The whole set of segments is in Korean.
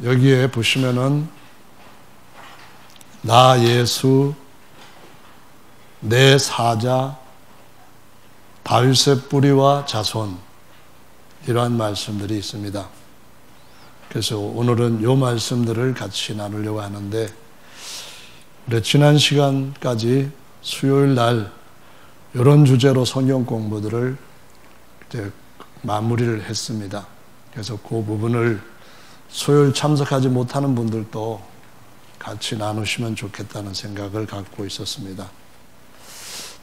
여기에 보시면은 나 예수, 내 사자, 다윗의 뿌리와 자손, 이러한 말씀들이 있습니다. 그래서 오늘은 이 말씀들을 같이 나누려고 하는데, 우리 지난 시간까지 수요일 날 이런 주제로 성경 공부들을 이제 마무리를 했습니다. 그래서 그 부분을 수요일 참석하지 못하는 분들도 같이 나누시면 좋겠다는 생각을 갖고 있었습니다.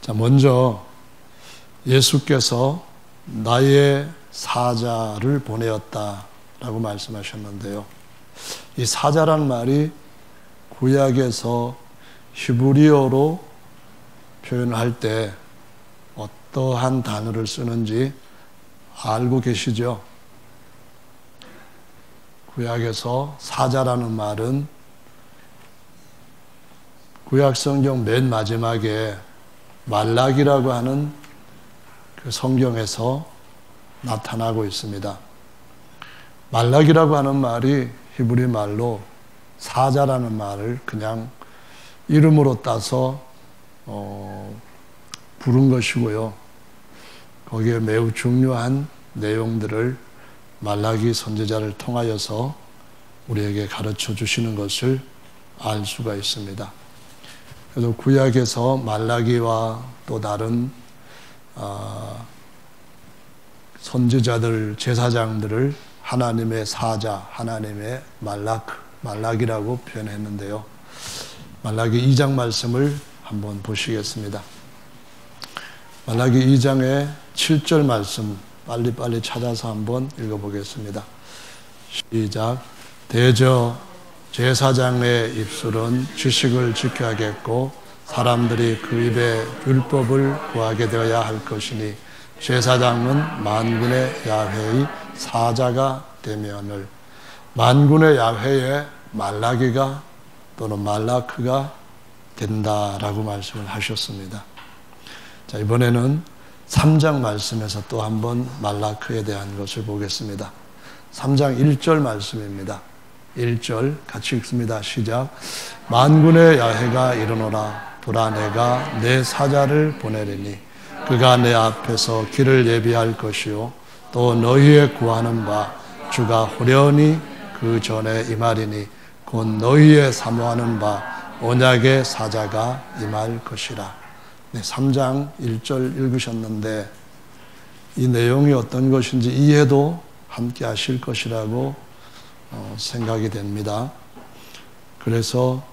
자, 먼저 예수께서 나의 사자를 보내었다라고 말씀하셨는데요. 이 사자란 말이 구약에서 히브리어로 표현할 때 어떠한 단어를 쓰는지 알고 계시죠? 구약에서 사자라는 말은 구약 성경 맨 마지막에 말라기라고 하는 그 성경에서 나타나고 있습니다. 말라기라고 하는 말이 히브리 말로 사자라는 말을 그냥 이름으로 따서 부른 것이고요. 거기에 매우 중요한 내용들을 말라기 선지자를 통하여서 우리에게 가르쳐 주시는 것을 알 수가 있습니다. 그래서 구약에서 말라기와 또 다른 선지자들, 제사장들을 하나님의 사자, 하나님의 말라기라고 표현했는데요. 말라기 2장 말씀을 한번 보시겠습니다. 말라기 2장의 7절 말씀 빨리빨리 찾아서 한번 읽어보겠습니다. 시작. 대저 제사장의 입술은 지식을 지켜야겠고 사람들이 그 입에 율법을 구하게 되어야 할 것이니 제사장은 만군의 야훼의 사자가 되면을. 만군의 야훼의 말라기가 또는 말라크가 된다라고 말씀을 하셨습니다. 자, 이번에는 3장 말씀에서 또 한번 말라크에 대한 것을 보겠습니다. 3장 1절 말씀입니다. 1절 같이 읽습니다. 시작. 만군의 야훼가 이르노라. 보라, 내가 내 사자를 보내리니 그가 내 앞에서 길을 예비할 것이요 또 너희의 구하는 바 주가 호련히 그 전에 임하리니 곧 너희의 사모하는 바 언약의 사자가 임할 것이라. 네, 3장 1절 읽으셨는데 이 내용이 어떤 것인지 이해도 함께 하실 것이라고 생각이 됩니다. 그래서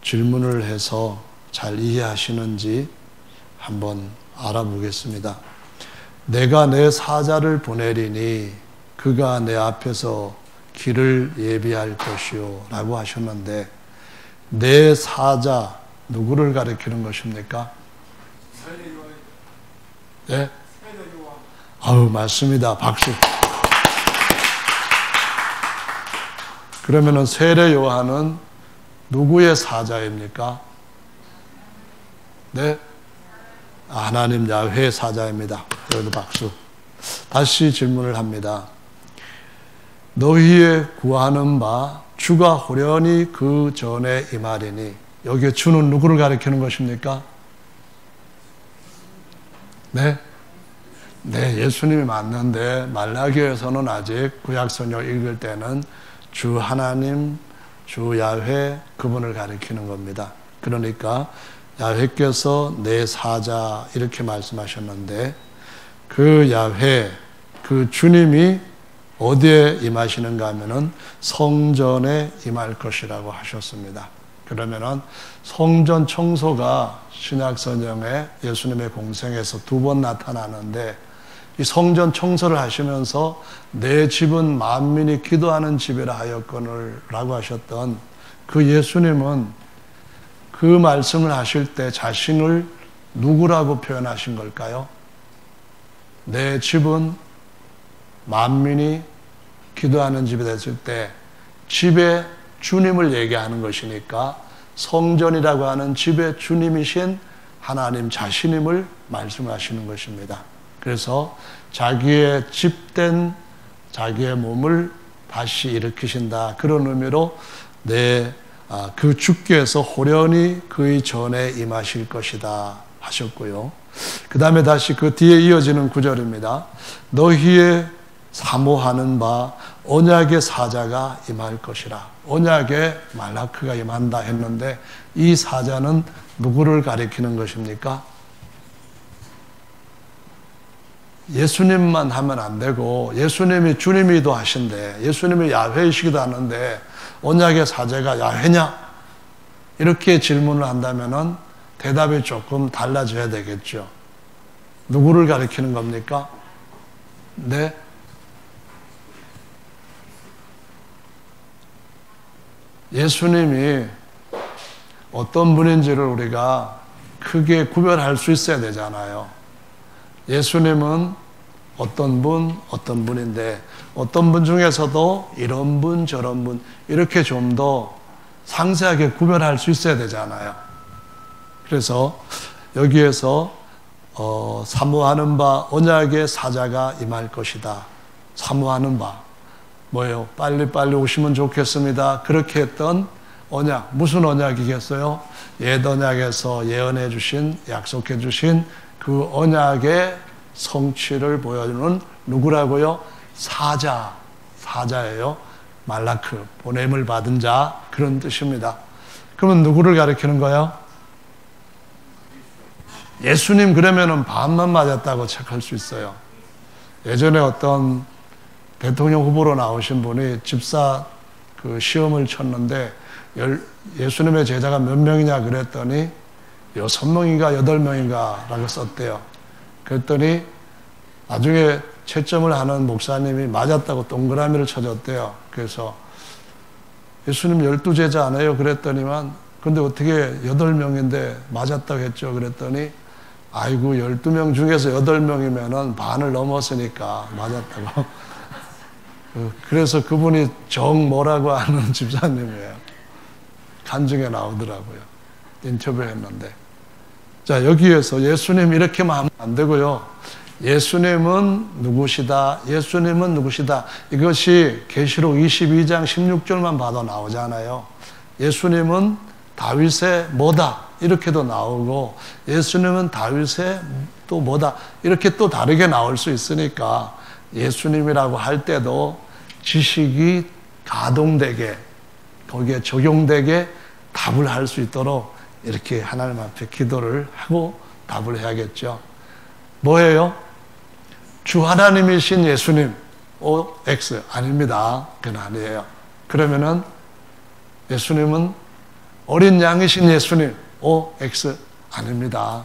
질문을 해서 잘 이해하시는지 한번 알아보겠습니다. 내가 내 사자를 보내리니 그가 내 앞에서 길을 예비할 것이요 라고 하셨는데, 내 사자, 누구를 가리키는 것입니까? 네? 아우, 맞습니다. 박수. 그러면은 세례 요한은 누구의 사자입니까? 네? 하나님 야훼 사자입니다. 여기도 박수. 다시 질문을 합니다. 너희의 구하는 바 주가 호련히 그 전에 임하리니, 여기에 주는 누구를 가리키는 것입니까? 네? 네, 예수님이 맞는데 말라기에서는 아직 구약성경 읽을 때는 주 하나님, 주 야훼, 그분을 가리키는 겁니다. 그러니까 야훼께서 내 사자 이렇게 말씀하셨는데, 그 야훼, 그 주님이 어디에 임하시는가 하면은 성전에 임할 것이라고 하셨습니다. 그러면은 성전 청소가 신약성경에 예수님의 공생에서 2번 나타나는데, 이 성전 청소를 하시면서 내 집은 만민이 기도하는 집이라 하였거늘 라고 하셨던 그 예수님은 그 말씀을 하실 때 자신을 누구라고 표현하신 걸까요? 내 집은 만민이 기도하는 집이 됐을 때 집의 주님을 얘기하는 것이니까 성전이라고 하는 집의 주님이신 하나님 자신임을 말씀하시는 것입니다. 그래서 자기의 집된 자기의 몸을 다시 일으키신다. 그런 의미로 그 주께서 호련히 그의 전에 임하실 것이다 하셨고요. 그 다음에 다시 그 뒤에 이어지는 구절입니다. 너희의 사모하는 바 언약의 사자가 임할 것이라. 언약의 말라크가 임한다 했는데 이 사자는 누구를 가리키는 것입니까? 예수님만 하면 안 되고 예수님이 주님이기도 하신데 예수님이 야훼이시기도 하는데 언약의 사자가 야훼냐? 이렇게 질문을 한다면 대답이 조금 달라져야 되겠죠. 누구를 가리키는 겁니까? 네? 예수님이 어떤 분인지를 우리가 크게 구별할 수 있어야 되잖아요. 예수님은 어떤 분인데 어떤 분 중에서도 이런 분 저런 분 이렇게 좀 더 상세하게 구별할 수 있어야 되잖아요. 그래서 여기에서 사모하는 바 언약의 사자가 임할 것이다. 사모하는 바 뭐예요? 빨리빨리 오시면 좋겠습니다. 그렇게 했던 언약, 무슨 언약이겠어요? 옛 언약에서 예언해 주신, 약속해 주신 그 언약의 성취를 보여주는 누구라고요? 사자예요. 말라크, 보냄을 받은 자, 그런 뜻입니다. 그러면 누구를 가리키는 거예요? 예수님 그러면은 반만 맞았다고 책할 수 있어요. 예전에 어떤 대통령 후보로 나오신 분이 집사 그 시험을 쳤는데 예수님의 제자가 몇 명이냐 그랬더니 6명인가 8명인가 라고 썼대요. 그랬더니 나중에 채점을 하는 목사님이 맞았다고 동그라미를 쳐줬대요. 그래서 예수님 12제자 안 해요? 그랬더니만 근데 어떻게 8명인데 맞았다고 했죠? 그랬더니 아이고 12명 중에서 8명이면은 반을 넘었으니까 맞았다고. 그래서 그분이 정 뭐라고 하는 집사님이에요. 간증에 나오더라고요. 인터뷰했는데. 자, 여기에서 예수님 이렇게만 하면 안 되고요. 예수님은 누구시다. 예수님은 누구시다. 이것이 계시록 22장 16절만 봐도 나오잖아요. 예수님은 다윗의 뭐다. 이렇게도 나오고 예수님은 다윗의 또 뭐다. 이렇게 또 다르게 나올 수 있으니까 예수님이라고 할 때도 지식이 가동되게 거기에 적용되게 답을 할 수 있도록 이렇게 하나님 앞에 기도를 하고 답을 해야겠죠. 뭐예요? 주 하나님이신 예수님 OX 아닙니다. 그건 아니에요. 그러면은 예수님은 어린 양이신 예수님 OX 아닙니다.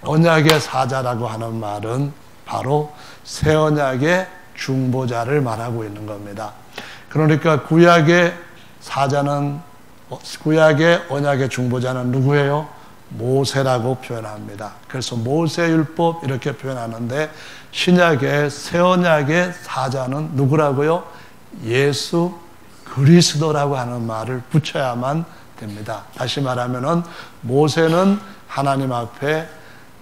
언약의 사자라고 하는 말은 바로 새 언약의 중보자를 말하고 있는 겁니다. 그러니까 구약의 언약의 중보자는 누구예요? 모세라고 표현합니다. 그래서 모세율법 이렇게 표현하는데 신약의 새 언약의 사자는 누구라고요? 예수 그리스도라고 하는 말을 붙여야만 됩니다. 다시 말하면은 모세는 하나님 앞에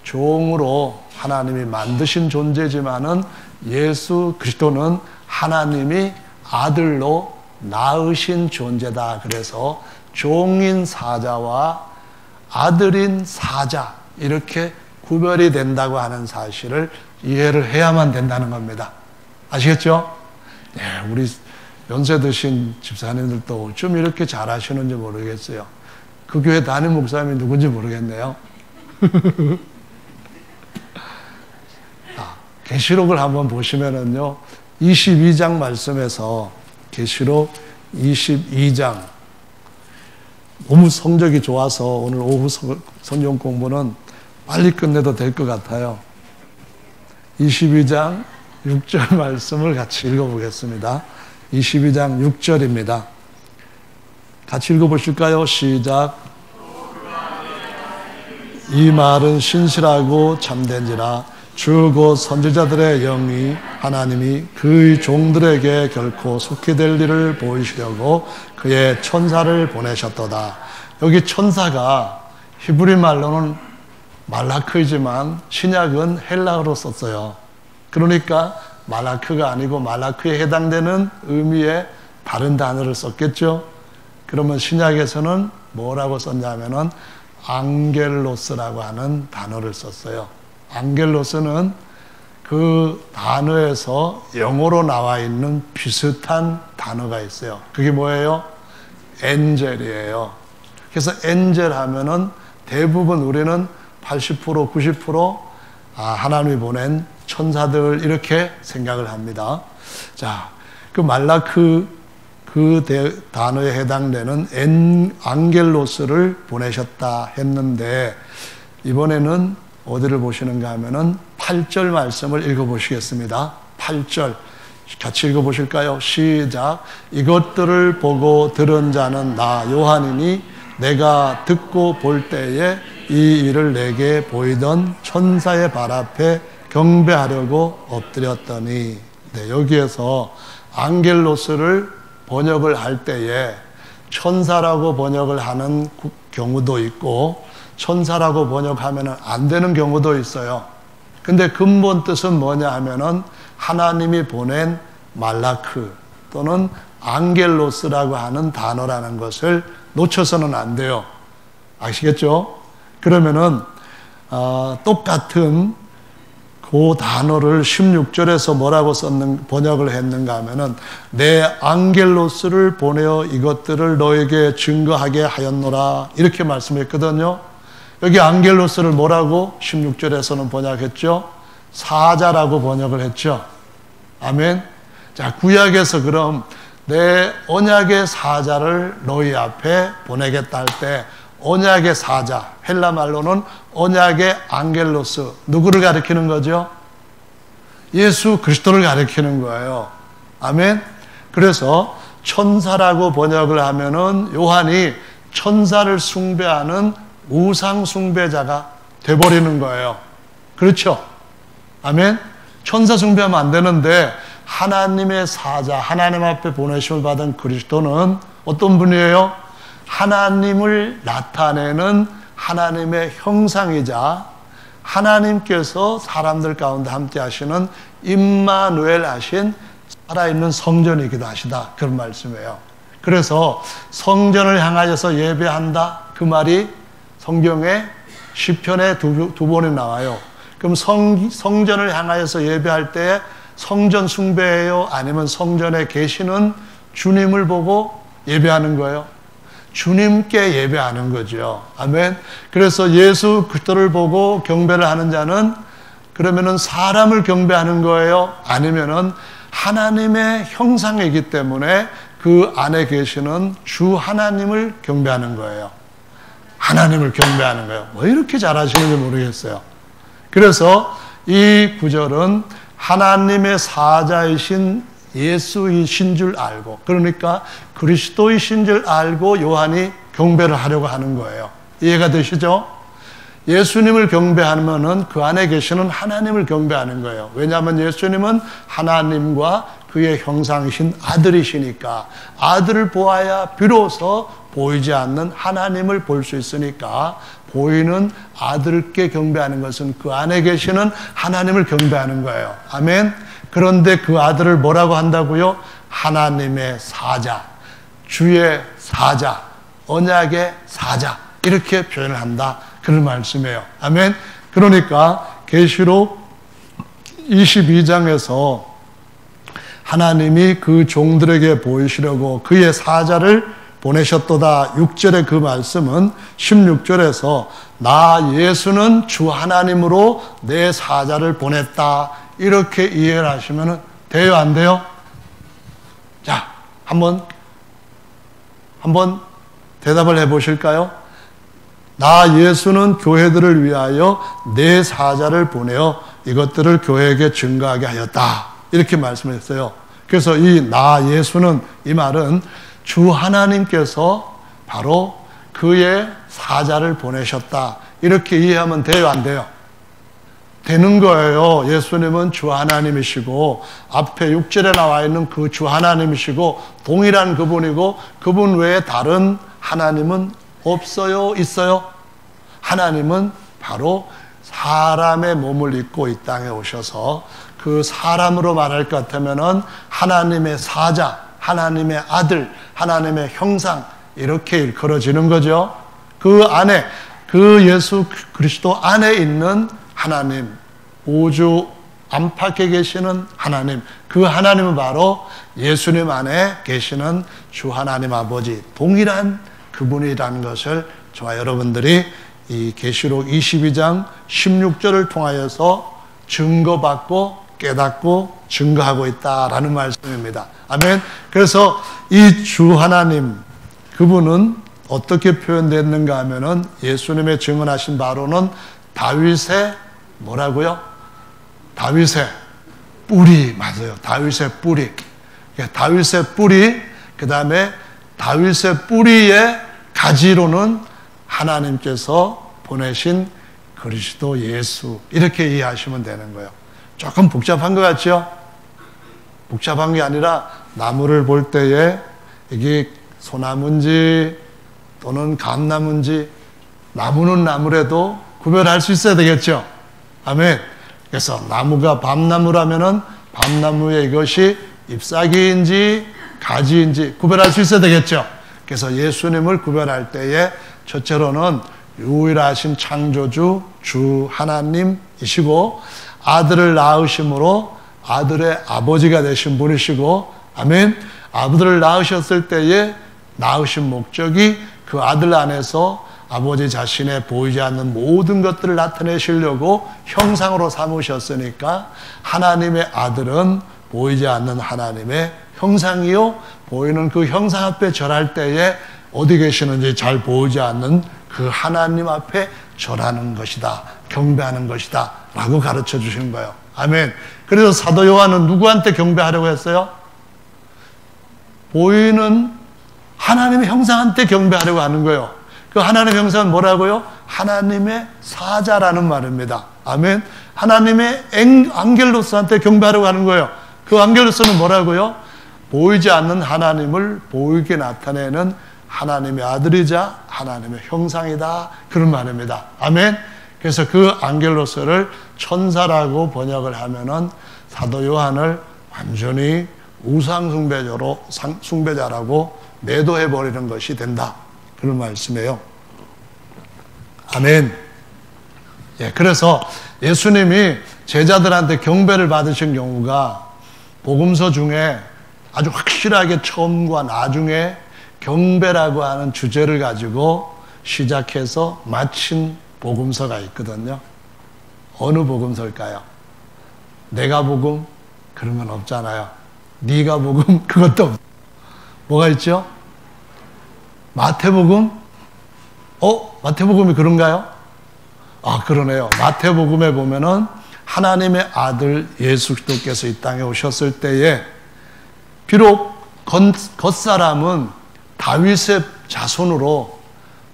종으로 하나님이 만드신 존재지만은 예수 그리스도는 하나님이 아들로 낳으신 존재다. 그래서 종인 사자와 아들인 사자 이렇게 구별이 된다고 하는 사실을 이해를 해야만 된다는 겁니다. 아시겠죠? 네, 우리 연세 드신 집사님들도 좀 이렇게 잘하시는지 모르겠어요. 그 교회 담임 목사님이 누군지 모르겠네요. 계시록을 한번 보시면은요, 22장 말씀에서 계시록 22장 너무 성적이 좋아서 오늘 오후 성경 공부는 빨리 끝내도 될 것 같아요. 22장 6절 말씀을 같이 읽어보겠습니다. 22장 6절입니다. 같이 읽어보실까요? 시작. 이 말은 신실하고 참된지라 주 곧 선지자들의 영이 하나님이 그의 종들에게 결코 속히 될 일을 보이시려고 그의 천사를 보내셨도다. 여기 천사가 히브리 말로는 말라크이지만 신약은 헬라어로 썼어요. 그러니까 말라크가 아니고 말라크에 해당되는 의미의 다른 단어를 썼겠죠. 그러면 신약에서는 뭐라고 썼냐면은 앙겔로스라고 하는 단어를 썼어요. 앙겔로스는 그 단어에서 영어로 나와 있는 비슷한 단어가 있어요. 그게 뭐예요? 엔젤이에요. 그래서 엔젤 하면은 대부분 우리는 80%, 90% 하나님이 보낸 천사들 이렇게 생각을 합니다. 자, 그 말라크 단어에 해당되는 앙겔로스를 보내셨다 했는데 이번에는 어디를 보시는가 하면은 8절 말씀을 읽어보시겠습니다. 8절 같이 읽어보실까요? 시작. 이것들을 보고 들은 자는 나 요한이니 내가 듣고 볼 때에 이 일을 내게 보이던 천사의 발 앞에 경배하려고 엎드렸더니. 네, 여기에서 앙겔로스를 번역을 할 때에 천사라고 번역을 하는 경우도 있고 천사라고 번역하면 안 되는 경우도 있어요. 근데 근본 뜻은 뭐냐 하면은 하나님이 보낸 말라크 또는 앙겔로스라고 하는 단어라는 것을 놓쳐서는 안 돼요. 아시겠죠? 그러면은 똑같은 그 단어를 16절에서 뭐라고 번역을 했는가 하면은 내 앙겔로스를 보내어 이것들을 너에게 증거하게 하였노라 이렇게 말씀했거든요. 여기 앙겔로스를 뭐라고 16절에서는 번역했죠? 사자라고 번역을 했죠. 아멘. 자, 구약에서 그럼 내 언약의 사자를 너희 앞에 보내겠다 할 때 언약의 사자, 헬라 말로는 언약의 앙겔로스, 누구를 가리키는 거죠? 예수 그리스도를 가리키는 거예요. 아멘. 그래서 천사라고 번역을 하면은 요한이 천사를 숭배하는 우상 숭배자가 돼버리는 거예요. 그렇죠? 아멘. 천사 숭배하면 안 되는데 하나님의 사자, 하나님 앞에 보내심을 받은 그리스도는 어떤 분이에요? 하나님을 나타내는 하나님의 형상이자 하나님께서 사람들 가운데 함께 하시는 임마누엘 하신 살아있는 성전이기도 하시다. 그런 말씀이에요. 그래서 성전을 향하여서 예배한다. 그 말이 성경에 시편에 두 번이 나와요. 그럼 성전을 향하여서 예배할 때 성전 숭배예요? 아니면 성전에 계시는 주님을 보고 예배하는 거예요? 주님께 예배하는 거죠. 아멘. 그래서 예수 그리스도를 보고 경배를 하는 자는 그러면은 사람을 경배하는 거예요? 아니면은 하나님의 형상이기 때문에 그 안에 계시는 주 하나님을 경배하는 거예요. 하나님을 경배하는 거예요. 왜 이렇게 잘하시는지 모르겠어요. 그래서 이 구절은 하나님의 사자이신 예수이신 줄 알고, 그러니까 그리스도이신 줄 알고 요한이 경배를 하려고 하는 거예요. 이해가 되시죠? 예수님을 경배하면은 그 안에 계시는 하나님을 경배하는 거예요. 왜냐하면 예수님은 하나님과 그의 형상이신 아들이시니까 아들을 보아야 비로소 보이지 않는 하나님을 볼 수 있으니까 보이는 아들께 경배하는 것은 그 안에 계시는 하나님을 경배하는 거예요. 아멘. 그런데 그 아들을 뭐라고 한다고요? 하나님의 사자, 주의 사자, 언약의 사자 이렇게 표현을 한다. 그런 말씀이에요. 아멘. 그러니까 계시록 22장에서 하나님이 그 종들에게 보이시려고 그의 사자를 보내셨도다. 6절의 그 말씀은 16절에서 나 예수는 주 하나님으로 내 사자를 보냈다. 이렇게 이해를 하시면 돼요, 안 돼요? 자, 한번 대답을 해보실까요? 나 예수는 교회들을 위하여 내 사자를 보내어 이것들을 교회에게 증거하게 하였다. 이렇게 말씀했어요. 그래서 이 나 예수는, 이 말은 주 하나님께서 바로 그의 사자를 보내셨다. 이렇게 이해하면 돼요, 안 돼요? 되는 거예요. 예수님은 주 하나님이시고 앞에 6절에 나와 있는 그 주 하나님이시고 동일한 그분이고 그분 외에 다른 하나님은 없어요? 있어요? 하나님은 바로 사람의 몸을 입고 이 땅에 오셔서 그 사람으로 말할 것 같으면은 하나님의 사자, 하나님의 아들, 하나님의 형상 이렇게 일컬어지는 거죠. 그 안에, 그 예수 그리스도 안에 있는 하나님, 우주 안팎에 계시는 하나님, 그 하나님은 바로 예수님 안에 계시는 주 하나님 아버지, 동일한 그분이라는 것을 저와 여러분들이 이 계시록 22장 16절을 통하여서 증거받고 깨닫고 증거하고 있다라는 말씀입니다. 아멘. 그래서 이 주 하나님, 그분은 어떻게 표현됐는가 하면은 예수님의 증언하신 바로는 다윗의 뭐라고요? 다윗의 뿌리, 맞아요. 다윗의 뿌리. 다윗의 뿌리, 그 다음에 다윗의 뿌리의 가지로는 하나님께서 보내신 그리스도 예수, 이렇게 이해하시면 되는 거예요. 조금 복잡한 것 같죠? 복잡한 게 아니라 나무를 볼 때에 이게 소나무인지 또는 감나무인지, 나무는 나무라도 구별할 수 있어야 되겠죠? 아멘. 그래서 나무가 밤나무라면은 밤나무의 이것이 잎사귀인지 가지인지 구별할 수 있어야 되겠죠? 그래서 예수님을 구별할 때에 첫째로는 유일하신 창조주 주 하나님이시고 아들을 낳으심으로 아들의 아버지가 되신 분이시고, 아멘. 아들을 낳으셨을 때에 낳으신 목적이 그 아들 안에서 아버지 자신의 보이지 않는 모든 것들을 나타내시려고 형상으로 삼으셨으니까 하나님의 아들은 보이지 않는 하나님의 형상이요, 보이는 그 형상 앞에 절할 때에 어디 계시는지 잘 보이지 않는 그 하나님 앞에 절하는 것이다, 경배하는 것이다 라고 가르쳐 주신 거예요. 아멘. 그래서 사도 요한은 누구한테 경배하려고 했어요? 보이는 하나님의 형상한테 경배하려고 하는 거예요. 그 하나님의 형상은 뭐라고요? 하나님의 사자라는 말입니다. 아멘. 하나님의 안겔로스한테 경배하려고 하는 거예요. 그 안겔로스는 뭐라고요? 보이지 않는 하나님을 보이게 나타내는 하나님의 아들이자 하나님의 형상이다, 그런 말입니다. 아멘. 그래서 그 안겔로스를 천사라고 번역을 하면은 사도 요한을 완전히 우상 숭배자라고 매도해 버리는 것이 된다, 그런 말씀이에요. 아멘. 예, 그래서 예수님이 제자들한테 경배를 받으신 경우가 복음서 중에 아주 확실하게 처음과 나중에 경배라고 하는 주제를 가지고 시작해서 마친 복음서가 있거든요. 어느 복음서일까요? 내가 복음? 그런 건 없잖아요. 네가 복음? 그것도 없어요. 뭐가 있죠? 마태복음? 마태복음이 그런가요? 아, 그러네요. 마태복음에 보면은 하나님의 아들 예수 그리스도께서 이 땅에 오셨을 때에 비록 겉사람은 다윗의 자손으로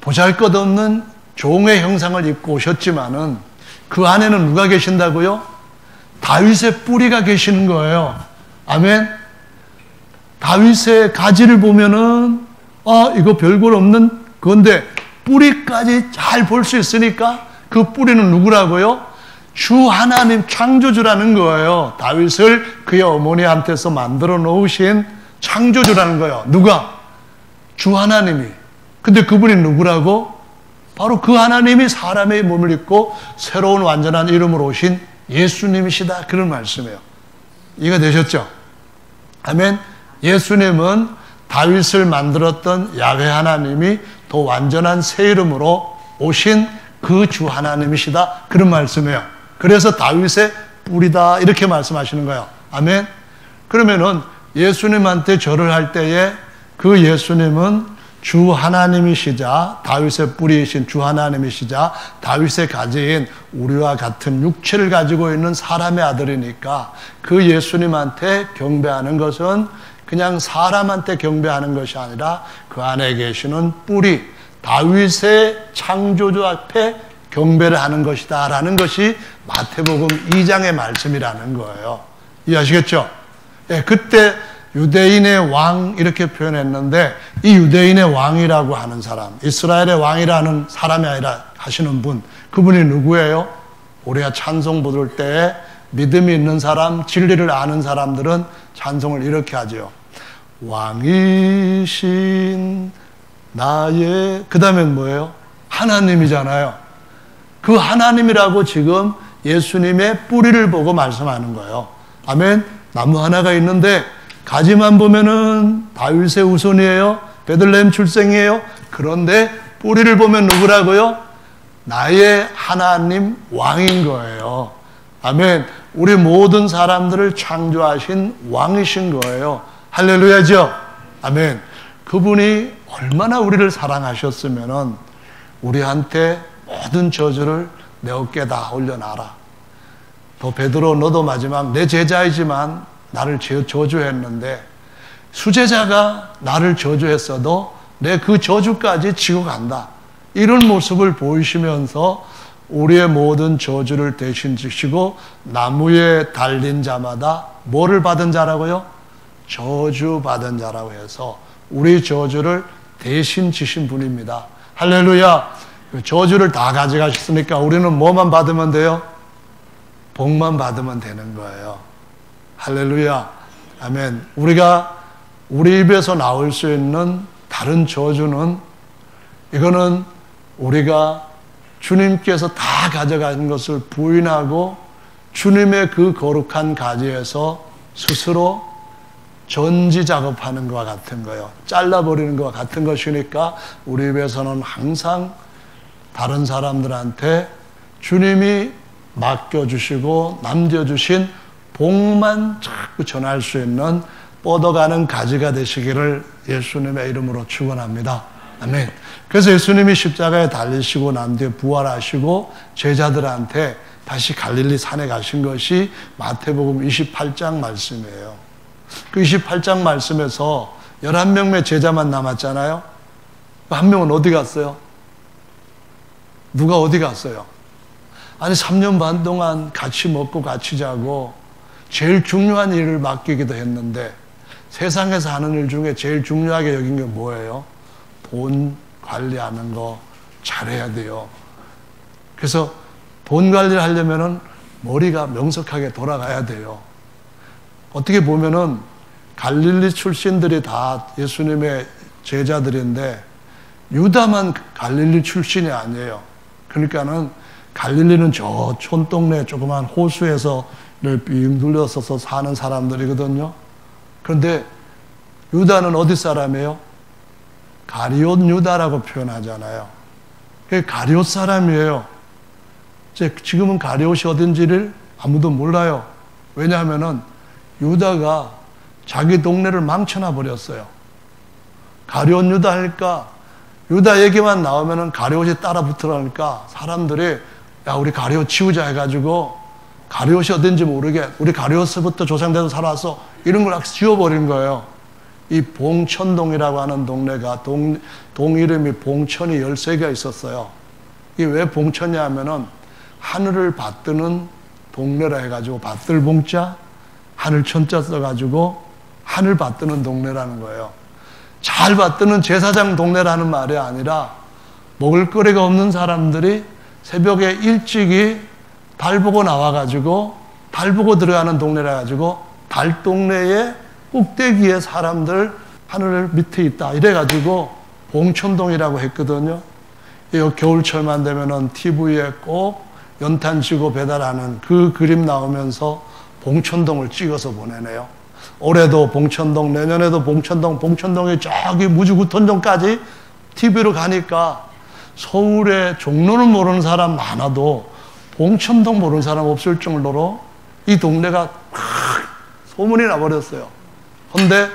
보잘것없는 종의 형상을 입고 오셨지만은 그 안에는 누가 계신다고요? 다윗의 뿌리가 계시는 거예요. 아멘. 다윗의 가지를 보면은 이거 별걸 없는 건데 뿌리까지 잘 볼 수 있으니까 그 뿌리는 누구라고요? 주 하나님 창조주라는 거예요. 다윗을 그의 어머니한테서 만들어 놓으신 창조주라는 거예요. 누가? 주 하나님이. 근데 그분이 누구라고? 바로 그 하나님이 사람의 몸을 입고 새로운 완전한 이름으로 오신 예수님이시다, 그런 말씀이에요. 이해가 되셨죠? 아멘. 예수님은 다윗을 만들었던 야훼 하나님이 더 완전한 새 이름으로 오신 그 주 하나님이시다, 그런 말씀이에요. 그래서 다윗의 뿌리다, 이렇게 말씀하시는 거예요. 아멘. 그러면은 예수님한테 절을 할 때에 그 예수님은 주 하나님이시자 다윗의 뿌리이신 주 하나님이시자 다윗의 가지인 우리와 같은 육체를 가지고 있는 사람의 아들이니까 그 예수님한테 경배하는 것은 그냥 사람한테 경배하는 것이 아니라 그 안에 계시는 뿌리, 다윗의 창조주 앞에 경배를 하는 것이다 라는 것이 마태복음 2장의 말씀이라는 거예요. 이해하시겠죠? 예, 그때 유대인의 왕 이렇게 표현했는데 이 유대인의 왕이라고 하는 사람, 이스라엘의 왕이라는 사람이 아니라 하시는 분, 그분이 누구예요? 우리가 찬송 부를 때에 믿음이 있는 사람, 진리를 아는 사람들은 찬송을 이렇게 하죠. 왕이신 나의, 그 다음에 뭐예요? 하나님이잖아요. 그 하나님이라고 지금 예수님의 뿌리를 보고 말씀하는 거예요. 아멘. 나무 하나가 있는데 가지만 보면은 다윗의 후손이에요. 베들레헴 출생이에요. 그런데 뿌리를 보면 누구라고요? 나의 하나님 왕인 거예요. 아멘. 우리 모든 사람들을 창조하신 왕이신 거예요. 할렐루야죠. 아멘. 그분이 얼마나 우리를 사랑하셨으면은 우리한테 모든 저주를 내 어깨에다 올려놔라. 또 베드로, 너도 마지막 내 제자이지만 나를 저주했는데 수제자가 나를 저주했어도 내 그 저주까지 지고 간다. 이런 모습을 보이시면서 우리의 모든 저주를 대신 지시고 나무에 달린 자마다 뭐를 받은 자라고요? 저주받은 자라고 해서 우리 저주를 대신 지신 분입니다. 할렐루야. 저주를 다 가져가셨으니까 우리는 뭐만 받으면 돼요? 복만 받으면 되는 거예요. 할렐루야. 아멘. 우리가 우리 입에서 나올 수 있는 다른 저주는, 이거는 우리가 주님께서 다 가져가신 것을 부인하고 주님의 그 거룩한 가지에서 스스로 전지 작업하는 것과 같은 거예요. 잘라버리는 것과 같은 것이니까 우리 입에서는 항상 다른 사람들한테 주님이 맡겨주시고 남겨주신 복만 자꾸 전할 수 있는 뻗어가는 가지가 되시기를 예수님의 이름으로 축원합니다. 아멘. 그래서 예수님이 십자가에 달리시고 난 뒤에 부활하시고 제자들한테 다시 갈릴리 산에 가신 것이 마태복음 28장 말씀이에요. 그 28장 말씀에서 11명의 제자만 남았잖아요. 한 명은 어디 갔어요? 누가 어디 갔어요? 아니 3년 반 동안 같이 먹고 같이 자고 제일 중요한 일을 맡기기도 했는데 세상에서 하는 일 중에 제일 중요하게 여긴 게 뭐예요? 돈 관리하는 거 잘해야 돼요. 그래서 돈 관리를 하려면은 머리가 명석하게 돌아가야 돼요. 어떻게 보면은 갈릴리 출신들이 다 예수님의 제자들인데 유다만 갈릴리 출신이 아니에요. 그러니까는 갈릴리는 저 촌동네 조그만 호수에서 빙 둘러서서 사는 사람들이거든요. 그런데 유다는 어디 사람이에요? 가리옷 유다라고 표현하잖아요. 그게 가리옷 사람이에요. 지금은 가리옷이 어딘지를 아무도 몰라요. 왜냐하면은 유다가 자기 동네를 망쳐놔 버렸어요. 가리옷 유다 하니까 유다 얘기만 나오면은 가리옷이 따라 붙으라니까 사람들이 야 우리 가리옷 치우자 해가지고 가리옷이 어딘지 모르게 우리 가리옷부터 조상대로 살아서 이런 걸 지워버린 거예요. 이 봉천동이라고 하는 동네가 동 이름이 봉천이 13개가 있었어요. 이게 왜 봉천이냐 하면은 하늘을 받드는 동네라 해가지고 받들 봉자 하늘 천자 써가지고 하늘 받드는 동네라는 거예요. 잘 받드는 제사장 동네라는 말이 아니라 먹을거리가 없는 사람들이 새벽에 일찍이 달 보고 나와가지고 달 보고 들어가는 동네라 가지고 달 동네에 꼭대기에 사람들 하늘 밑에 있다 이래가지고 봉천동이라고 했거든요. 겨울철만 되면은 TV에 꼭 연탄 지고 배달하는 그 그림 나오면서 봉천동을 찍어서 보내네요. 올해도 봉천동, 내년에도 봉천동, 봉천동이 저기 무주구톤동까지 TV로 가니까 서울에 종로는 모르는 사람 많아도 봉천동 모르는 사람 없을 정도로 이 동네가 소문이 나버렸어요. 그런데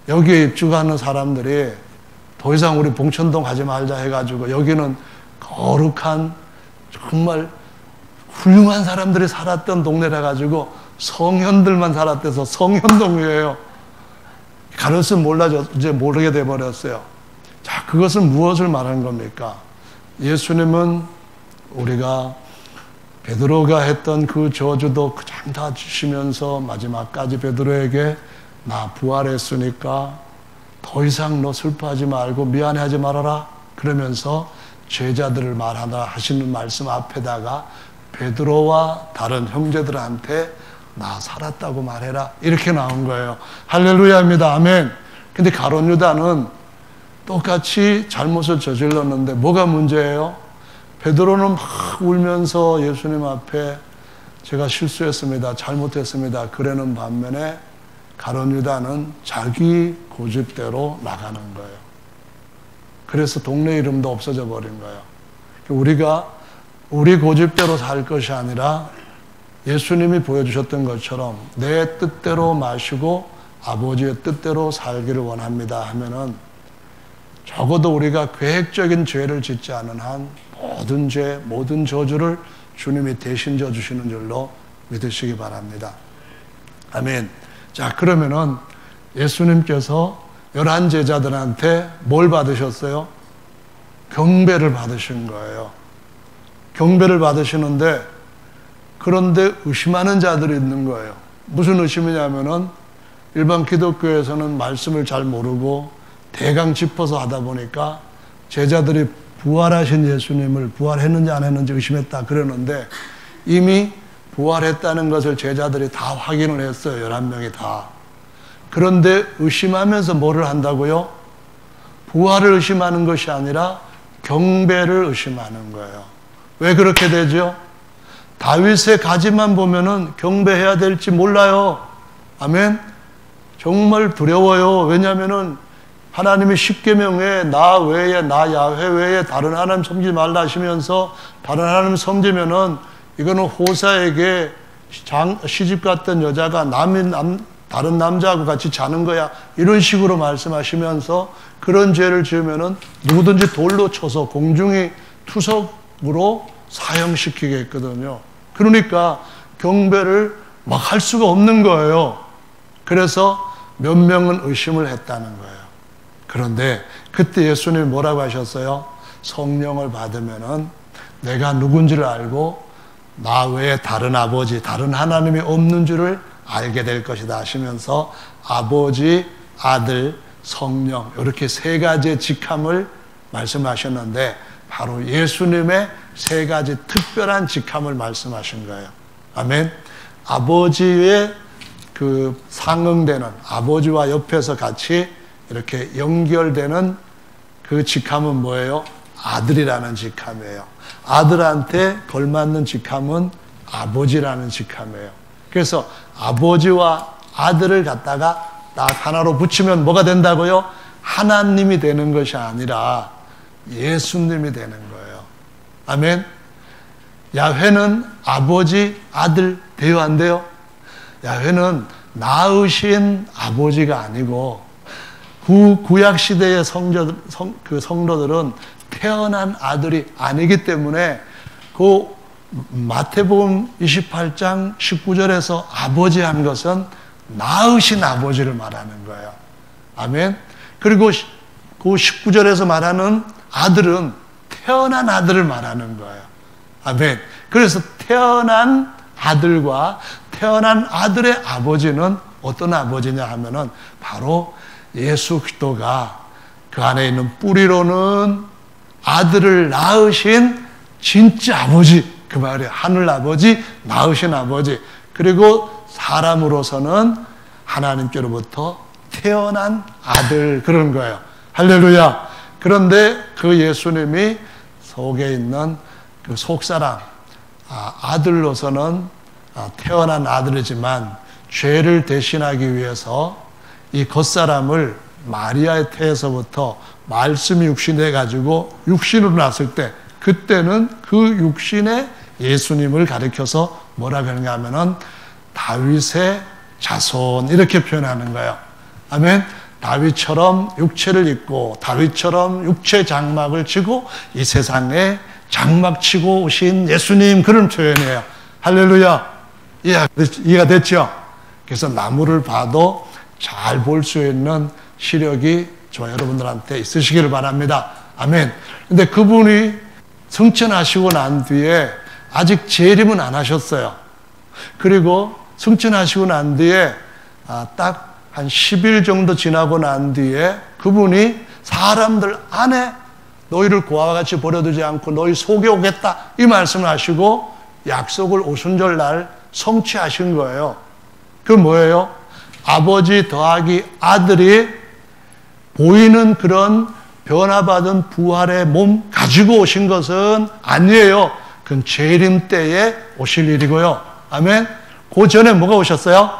여기에 입주하는 사람들이 더 이상 우리 봉천동 가지 말자 해가지고 여기는 거룩한 정말 훌륭한 사람들이 살았던 동네라 가지고 성현들만 살았대서 성현동이에요. 가르치면 몰라져 이제 모르게 돼 버렸어요. 자, 그것은 무엇을 말하는 겁니까? 예수님은 우리가 베드로가 했던 그 저주도 그냥 다 주시면서 마지막까지 베드로에게 나 부활했으니까 더 이상 너 슬퍼하지 말고 미안해하지 말아라 그러면서 제자들을 말하다 하시는 말씀 앞에다가 베드로와 다른 형제들한테 나 살았다고 말해라. 이렇게 나온 거예요. 할렐루야입니다. 아멘. 근데 가룟 유다는 똑같이 잘못을 저질렀는데 뭐가 문제예요? 베드로는 막 울면서 예수님 앞에 제가 실수했습니다. 잘못했습니다. 그러는 반면에 가룟 유다는 자기 고집대로 나가는 거예요. 그래서 동네 이름도 없어져 버린 거예요. 우리가 우리 고집대로 살 것이 아니라 예수님이 보여주셨던 것처럼 내 뜻대로 마시고 아버지의 뜻대로 살기를 원합니다 하면은 적어도 우리가 계획적인 죄를 짓지 않은 한 모든 죄, 모든 저주를 주님이 대신 져주시는 줄로 믿으시기 바랍니다. 아멘. 자, 그러면은 예수님께서 11 제자들한테 뭘 받으셨어요? 경배를 받으신 거예요. 경배를 받으시는데 그런데 의심하는 자들이 있는 거예요. 무슨 의심이냐면은 일반 기독교에서는 말씀을 잘 모르고 대강 짚어서 하다 보니까 제자들이 부활하신 예수님을 부활했는지 안 했는지 의심했다 그러는데 이미 부활했다는 것을 제자들이 다 확인을 했어요. 11명이 다. 그런데 의심하면서 뭐를 한다고요? 부활을 의심하는 것이 아니라 경배를 의심하는 거예요. 왜 그렇게 되죠? 다윗의 가지만 보면은 경배해야 될지 몰라요. 아멘. 정말 두려워요. 왜냐하면은 하나님이 십계명에 나 외에, 나 야훼 외에 다른 하나님 섬기지 말라 하시면서 다른 하나님 섬기면은 이거는 호사에게 시집 갔던 여자가 다른 남자하고 같이 자는 거야. 이런 식으로 말씀하시면서 그런 죄를 지으면은 누구든지 돌로 쳐서 공중이 투석으로 사형시키겠거든요. 그러니까 경배를 막 할 수가 없는 거예요. 그래서 몇 명은 의심을 했다는 거예요. 그런데 그때 예수님이 뭐라고 하셨어요? 성령을 받으면은 내가 누군지를 알고 나 외에 다른 아버지, 다른 하나님이 없는 줄을 알게 될 것이다 하시면서 아버지, 아들, 성령 이렇게 세 가지의 직함을 말씀하셨는데 바로 예수님의 세 가지 특별한 직함을 말씀하신 거예요. 아멘. 아버지의 그 상응되는 아버지와 옆에서 같이 이렇게 연결되는 그 직함은 뭐예요? 아들이라는 직함이에요. 아들한테 걸맞는 직함은 아버지라는 직함이에요. 그래서 아버지와 아들을 갖다가 딱 하나로 붙이면 뭐가 된다고요? 하나님이 되는 것이 아니라 예수님이 되는 거예요. 아멘. 야훼는 아버지, 아들 돼요, 안 돼요? 야훼는 낳으신 아버지가 아니고 구약 시대의 성도들은 태어난 아들이 아니기 때문에 그 마태복음 28장 19절에서 아버지 한 것은 낳으신 아버지를 말하는 거예요. 아멘. 그리고 그 19절에서 말하는 아들은 태어난 아들을 말하는 거예요. 아멘. 그래서 태어난 아들과 태어난 아들의 아버지는 어떤 아버지냐 하면은 바로 예수 그리스도가 그 안에 있는 뿌리로는 아들을 낳으신 진짜 아버지, 그 말이에요. 하늘 아버지, 낳으신 아버지. 그리고 사람으로서는 하나님께로부터 태어난 아들, 그런 거예요. 할렐루야. 그런데 그 예수님이 속에 있는 그 속사람, 아들로서는 태어난 아들이지만 죄를 대신하기 위해서 이 겉사람을 마리아의 태에서부터 말씀이 육신돼 가지고 육신으로 났을 때 그때는 그 육신의 예수님을 가리켜서 뭐라 그러냐 하면은 다윗의 자손 이렇게 표현하는 거예요. 아멘. 다윗처럼 육체를 입고 다윗처럼 육체 장막을 치고 이 세상에 장막 치고 오신 예수님, 그런 표현이에요. 할렐루야. 이해가 됐죠? 그래서 나무를 봐도 잘 볼 수 있는 시력이 저와 여러분들한테 있으시기를 바랍니다. 아멘. 근데 그분이 승천하시고 난 뒤에 아직 재림은 안 하셨어요. 그리고 승천하시고 난 뒤에 딱 한 10일 정도 지나고 난 뒤에 그분이 사람들 안에 너희를 고아와 같이 버려두지 않고 너희 속에 오겠다 이 말씀을 하시고 약속을 오순절날 성취하신 거예요. 그 뭐예요? 아버지 더하기 아들이 보이는 그런 변화받은 부활의 몸 가지고 오신 것은 아니에요. 그건 재림 때에 오실 일이고요. 아멘. 그 전에 뭐가 오셨어요?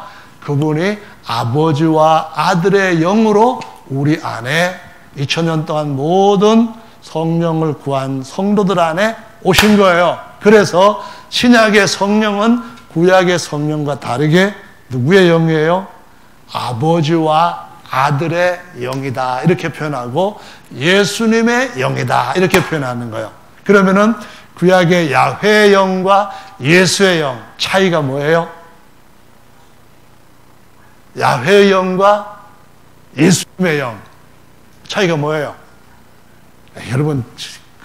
그분이 아버지와 아들의 영으로 우리 안에 2000년 동안 모든 성령을 구한 성도들 안에 오신 거예요. 그래서 신약의 성령은 구약의 성령과 다르게 누구의 영이에요? 아버지와 아들의 영이다 이렇게 표현하고 예수님의 영이다 이렇게 표현하는 거예요. 그러면은 구약의 야훼의 영과 예수의 영 차이가 뭐예요? 야훼의 영과 예수님의 영 차이가 뭐예요? 여러분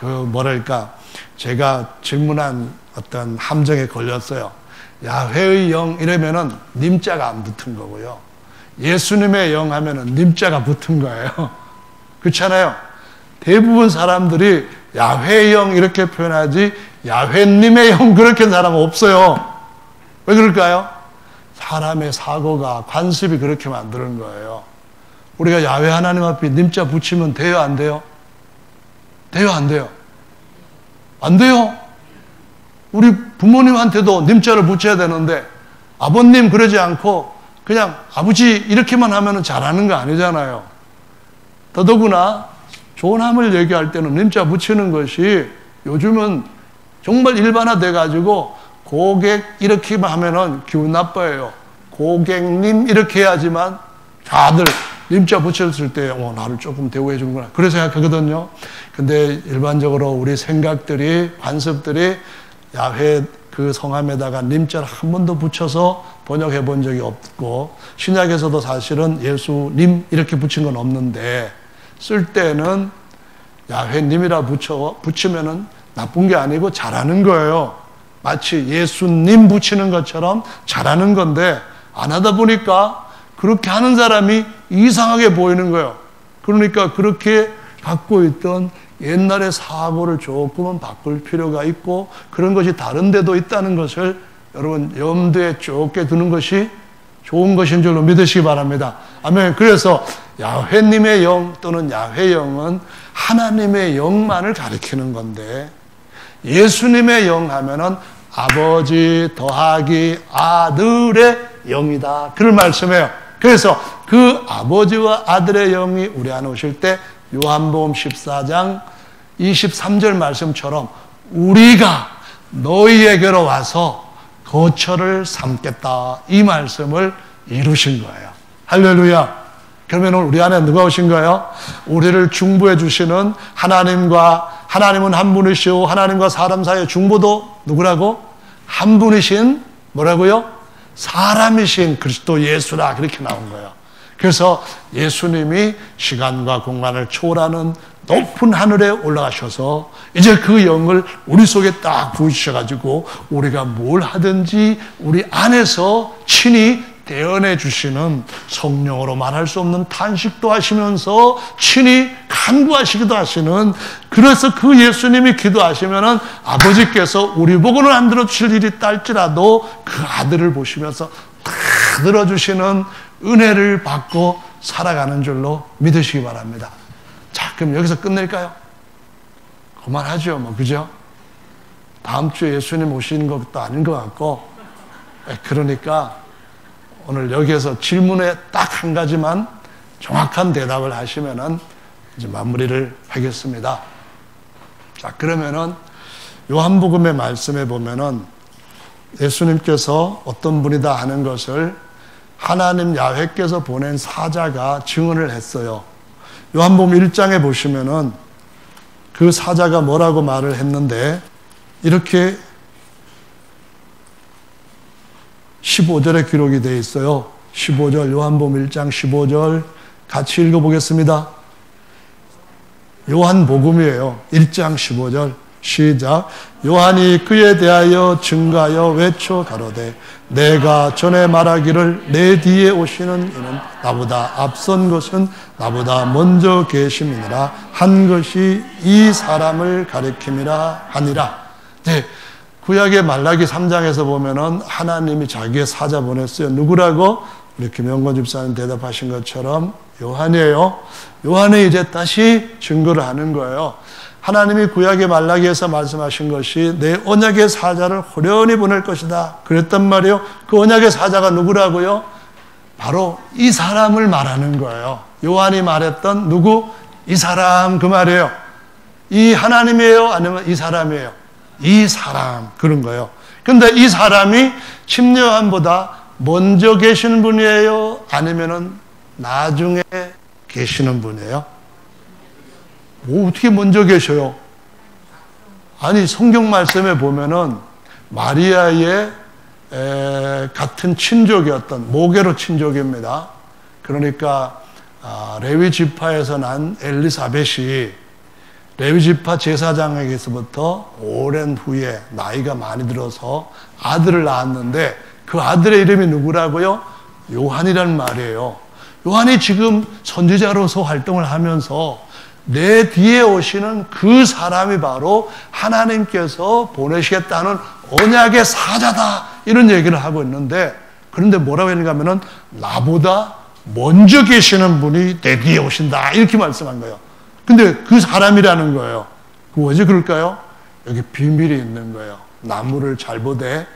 그 뭐랄까 제가 질문한 어떤 함정에 걸렸어요. 야훼의 영 이러면은 님자가 안 붙은 거고요. 예수님의 영 하면은 님자가 붙은 거예요. 그렇잖아요. 대부분 사람들이 야훼의 영 이렇게 표현하지 야훼님의 영 그렇게 사람은 없어요. 왜 그럴까요? 사람의 사고가 관습이 그렇게 만드는 거예요. 우리가 야훼 하나님 앞에 님자 붙이면 돼요 안 돼요? 돼요 안 돼요? 안 돼요. 우리 부모님한테도 님자를 붙여야 되는데 아버님 그러지 않고 그냥 아버지 이렇게만 하면 잘하는 거 아니잖아요. 더더구나 조남을 얘기할 때는 님자 붙이는 것이 요즘은 정말 일반화돼 가지고 고객 이렇게만 하면은 기분 나빠요. 고객님 이렇게 해야지만 다들 님자 붙였을 때 나를 조금 대우해 주는구나 그래 생각하거든요. 근데 일반적으로 우리 생각들이 관습들이 야훼 그 성함에다가 님자를 한 번도 붙여서 번역해 본 적이 없고 신약에서도 사실은 예수님 이렇게 붙인 건 없는데 쓸 때는 야훼님이라 붙이면은 나쁜 게 아니고 잘하는 거예요. 마치 예수님 붙이는 것처럼 잘하는 건데 안 하다 보니까 그렇게 하는 사람이 이상하게 보이는 거예요. 그러니까 그렇게 갖고 있던 옛날의 사고를 조금은 바꿀 필요가 있고 그런 것이 다른 데도 있다는 것을 여러분 염두에 좁게 두는 것이 좋은 것인 줄로 믿으시기 바랍니다. 아멘. 그래서 야훼님의 영 또는 야훼 영은 하나님의 영만을 가리키는 건데 예수님의 영 하면은 아버지 더하기 아들의 영이다. 그걸 말씀해요. 그래서 그 아버지와 아들의 영이 우리 안에 오실 때 요한복음 14장 23절 말씀처럼 우리가 너희에게로 와서 거처를 삼겠다. 이 말씀을 이루신 거예요. 할렐루야. 그러면 우리 안에 누가 오신 거예요? 우리를 중보해 주시는 하나님은 한 분이시오. 하나님과 사람 사이의 중보도 누구라고? 한 분이신 뭐라고요? 사람이신 그리스도 예수라 그렇게 나온 거예요. 그래서 예수님이 시간과 공간을 초월하는 높은 하늘에 올라가셔서 이제 그 영을 우리 속에 딱 부으셔가지고 우리가 뭘 하든지 우리 안에서 친히 대언해 주시는 성령으로 말할 수 없는 탄식도 하시면서 친히 간구하시기도 하시는 그래서 그 예수님이 기도하시면은 아버지께서 우리 보고는 안 들어주실 일이 딸지라도 그 아들을 보시면서 다 들어주시는 은혜를 받고 살아가는 줄로 믿으시기 바랍니다. 자, 그럼 여기서 끝낼까요? 그만하죠, 뭐, 그죠? 다음 주에 예수님 오시는 것도 아닌 것 같고, 그러니까 오늘 여기에서 질문에 딱 한 가지만 정확한 대답을 하시면은 이제 마무리를 하겠습니다. 자, 그러면은 요한복음의 말씀에 보면은 예수님께서 어떤 분이다 하는 것을 하나님 야훼께서 보낸 사자가 증언을 했어요. 요한복음 1장에 보시면은 그 사자가 뭐라고 말을 했는데 이렇게 15절에 기록이 되어 있어요. 15절 요한복음 1장 15절 같이 읽어보겠습니다. 요한복음이에요. 1장 15절 시작. 요한이 그에 대하여 증가하여 외쳐 가로되 내가 전에 말하기를 내 뒤에 오시는 이는 나보다 앞선 것은 나보다 먼저 계심이니라 한 것이 이 사람을 가리킴이라 하니라. 네, 구약의 말라기 3장에서 보면은 하나님이 자기의 사자 보냈어요. 누구라고? 우리 김영건 집사님 대답하신 것처럼 요한이에요. 요한이 이제 다시 증거를 하는 거예요. 하나님이 구약의 말라기에서 말씀하신 것이 내 언약의 사자를 호련히 보낼 것이다. 그랬단 말이에요. 그 언약의 사자가 누구라고요? 바로 이 사람을 말하는 거예요. 요한이 말했던 누구? 이 사람 그 말이에요. 이 하나님이에요? 아니면 이 사람이에요? 이 사람 그런 거예요. 그런데 이 사람이 침례요한보다 먼저 계시는 분이에요? 아니면은 나중에 계시는 분이에요? 뭐 어떻게 먼저 계셔요? 아니 성경 말씀에 보면은 마리아의 같은 친족이었던 모계로 친족입니다. 그러니까 레위 지파에서 난 엘리사벳이 레위 지파 제사장에게서부터 오랜 후에 나이가 많이 들어서 아들을 낳았는데 그 아들의 이름이 누구라고요? 요한이란 말이에요. 요한이 지금 선지자로서 활동을 하면서 내 뒤에 오시는 그 사람이 바로 하나님께서 보내시겠다는 언약의 사자다 이런 얘기를 하고 있는데, 그런데 뭐라고 했는가 하면은 나보다 먼저 계시는 분이 내 뒤에 오신다 이렇게 말씀한 거예요. 근데 그 사람이라는 거예요. 그 어찌 그럴까요? 여기 비밀이 있는 거예요. 나무를 잘 보되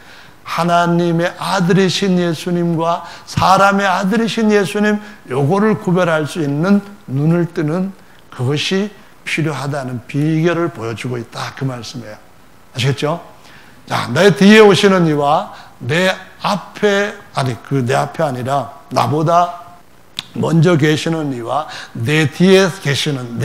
하나님의 아들이신 예수님과 사람의 아들이신 예수님, 요거를 구별할 수 있는 눈을 뜨는 그것이 필요하다는 비결을 보여주고 있다 그 말씀이에요. 아시겠죠? 자, 내 뒤에 오시는 이와 내 앞에, 내 앞에 아니라 나보다 먼저 계시는 이와 내 뒤에 계시는,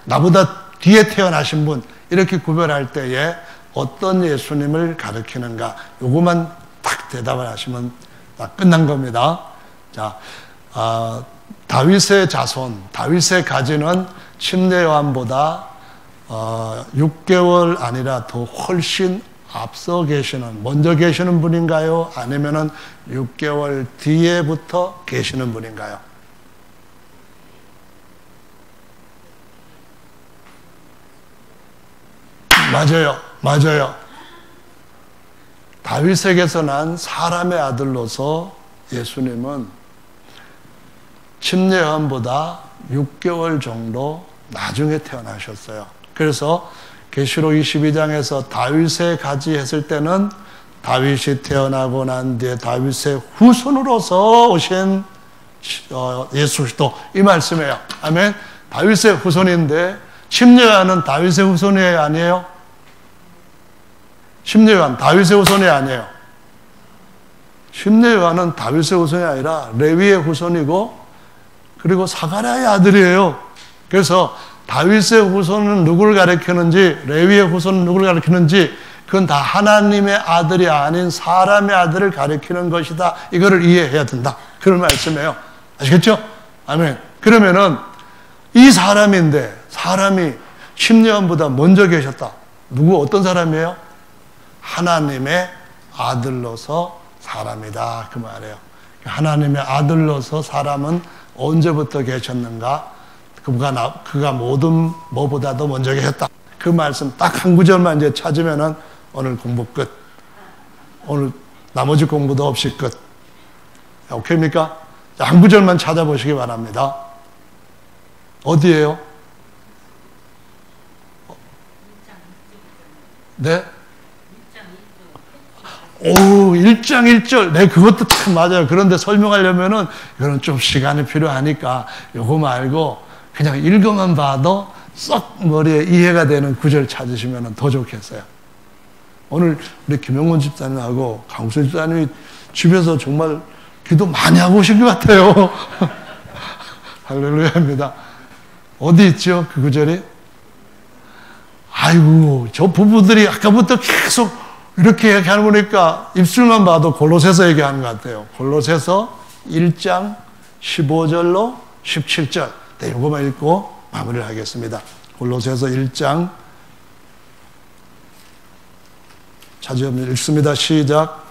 나보다 뒤에 태어나신 분, 이렇게 구별할 때에 어떤 예수님을 가리키는가, 요거만 딱 대답을 하시면 끝난 겁니다. 자, 다윗의 자손, 다윗의 가지는 침례요한보다 6개월 아니라 더 훨씬 앞서 계시는, 먼저 계시는 분인가요? 아니면은 6개월 뒤에부터 계시는 분인가요? 맞아요. 다윗에게서 난 사람의 아들로서 예수님은 침례요한보다 6개월 정도 나중에 태어나셨어요. 그래서 계시록 22장에서 다윗의 가지 했을 때는 다윗이 태어나고 난 뒤에 다윗의 후손으로서 오신 예수 그리스도 이 말씀이에요. 아멘. 다윗의 후손인데 침례요한은 다윗의 후손이에요, 아니에요? 침례요한 다윗의 후손이 아니에요. 침례요한은 다윗의 후손이 아니라 레위의 후손이고 그리고 사가랴의 아들이에요. 그래서 다윗의 후손은 누구를 가리키는지, 레위의 후손은 누구를 가리키는지, 그건 다 하나님의 아들이 아닌 사람의 아들을 가리키는 것이다. 이거를 이해해야 된다. 그런 말씀이에요. 아시겠죠? 아멘. 그러면은 이 사람인데, 사람이 침례요한보다 먼저 계셨다. 누구, 어떤 사람이에요? 하나님의 아들로서 사람이다. 그 말이에요. 하나님의 아들로서 사람은 언제부터 계셨는가? 그가 모든 뭐보다도 먼저 계셨다. 그 말씀 딱 한 구절만 이제 찾으면은 오늘 공부 끝. 오늘 나머지 공부도 없이 끝. 오케이입니까? 한 구절만 찾아보시기 바랍니다. 어디예요? 네? 오, 1장 1절. 네, 그것도 참 맞아요. 그런데 설명하려면은 이거는 좀 시간이 필요하니까 요거 말고 그냥 읽어만 봐도 썩 머리에 이해가 되는 구절 찾으시면 더 좋겠어요. 오늘 우리 김영건 집사님하고 강수 집사님이 집에서 정말 기도 많이 하고 오신 것 같아요. 할렐루야입니다. 어디 있죠? 그 구절이? 아이고, 저 부부들이 아까부터 계속 이렇게 얘기하는 거니까 입술만 봐도 골로새서 얘기하는 것 같아요. 골로새서 1장 15절로 17절. 네, 이거만 읽고 마무리를 하겠습니다. 골로새서 1장 찾으면 읽습니다. 시작.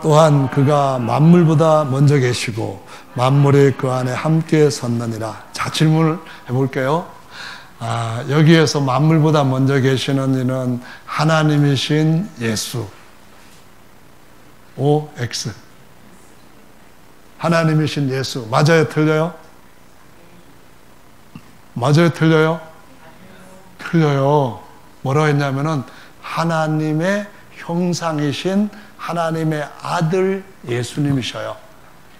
또한 그가 만물보다 먼저 계시고 만물이 그 안에 함께 섰느니라. 자, 질문을 해볼게요. 여기에서 만물보다 먼저 계시는 이는 하나님이신 예수. OX. 하나님이신 예수. 맞아요? 틀려요? 맞아요? 틀려요? 틀려요. 뭐라고 했냐면은 하나님의 형상이신 하나님의 아들 예수님이셔요.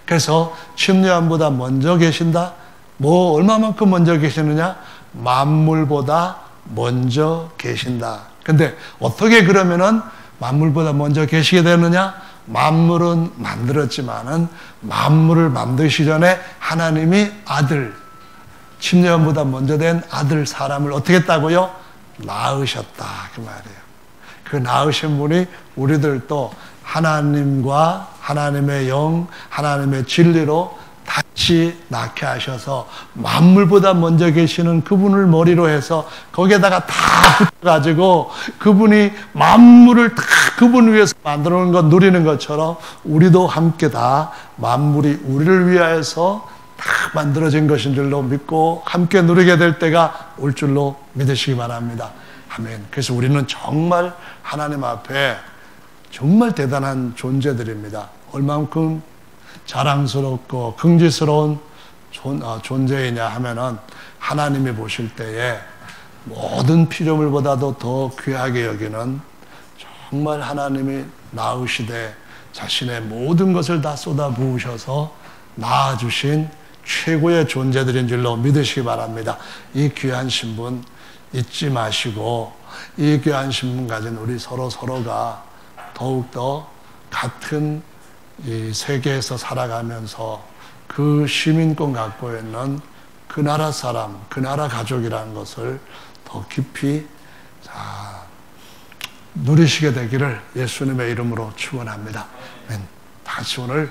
그래서 침례함보다 먼저 계신다? 뭐 얼마만큼 먼저 계시느냐? 만물보다 먼저 계신다. 근데 어떻게 그러면은 만물보다 먼저 계시게 되느냐? 만물은 만들었지만은 만물을 만드시기 전에 하나님이 아들, 침례함보다 먼저 된 아들 사람을 어떻게 했다고요? 낳으셨다. 그 말이에요. 그 낳으신 분이 우리들도 하나님과 하나님의 영, 하나님의 진리로 다시 낳게 하셔서 만물보다 먼저 계시는 그분을 머리로 해서 거기에다가 다 붙여가지고 그분이 만물을 다 그분 위해서 만들어 놓은 것 누리는 것처럼 우리도 함께 다 만물이 우리를 위하여서 다 만들어진 것인 줄로 믿고 함께 누리게 될 때가 올 줄로 믿으시기 바랍니다. 아멘. 그래서 우리는 정말 하나님 앞에 정말 대단한 존재들입니다. 얼만큼 자랑스럽고 긍지스러운 존재이냐 하면은 하나님이 보실 때에 모든 피조물보다도 더 귀하게 여기는 정말 하나님이 낳으시되 자신의 모든 것을 다 쏟아부으셔서 낳아주신 최고의 존재들인 줄로 믿으시기 바랍니다. 이 귀한 신분 잊지 마시고 이 귀한 신분 가진 우리 서로가 더욱더 같은 이 세계에서 살아가면서 그 시민권 갖고 있는 그 나라 사람, 그 나라 가족이라는 것을 더 깊이 누리시게 되기를 예수님의 이름으로 축원합니다. 다 같이 오늘